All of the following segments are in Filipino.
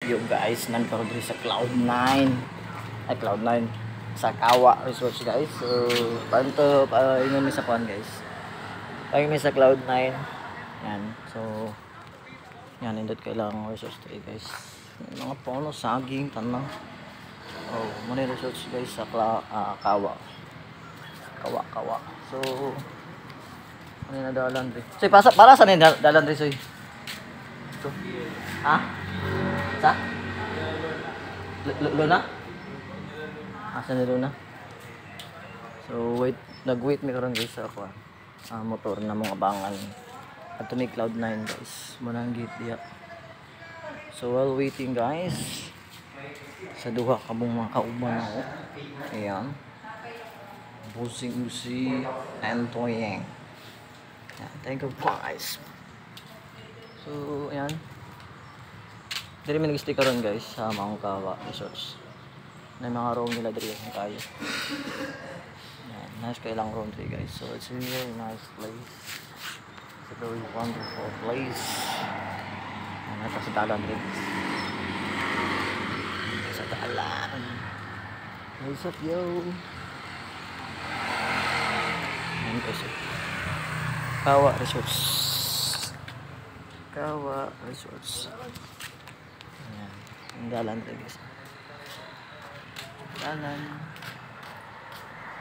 Yo guys, nandito diri sa Cloud9. Ay Cloud9 sa Kawa Resorts guys. So, panto ingon mi sa kuan guys. Ay mi sa Cloud9. Yan. So, yan indot kailang resorts diri guys. Mga puno saging tanang. Oh, muna resorts guys sa Kawa. Kawa. So, ano na dalan diri? So, para sa ni dalan diri soy. So, ha? Sa? Luna? Asan ni Luna? So nag-wait mi karon guys sa ako. Motor na mong abangan. At may Cloud9 guys. Munang gate diya. So while waiting guys, sa duha ka mong mga kauban ako. Ayan. Busing Uzi and Toyeng. Thank you guys. So ayan. Diri mi nag-stay karon guys sa Mount Kawa Resorts. Na mga room nila diri kayo. Yan, nice kay lang room diri guys. So it's a very nice place. It's a very wonderful place. Ano ta sa dalan diri. Sa dalan. What's up yo? Yan guys. Kawa Resorts. Kawa Resorts. Ang dalan rin guys. Dalan.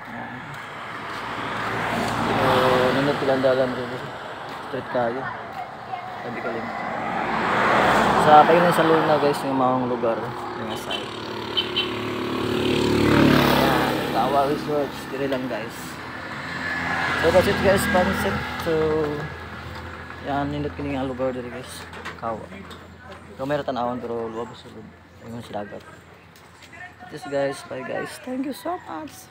Ayan. So, nandun silang dalan rin guys. Straight kayo. Sabi ka lang. Sa kayo sa Luna guys, yung mga lugar. Yung side. Ayan. Kawa Resorts. Diri lang guys. So that's it guys. Pansit. So, yan. Nindot kining nga lugar diri guys. Kawa. Kamera tanawan pero luwag sa loob. Ayun sa dagat. This guys, bye guys. Thank you so much.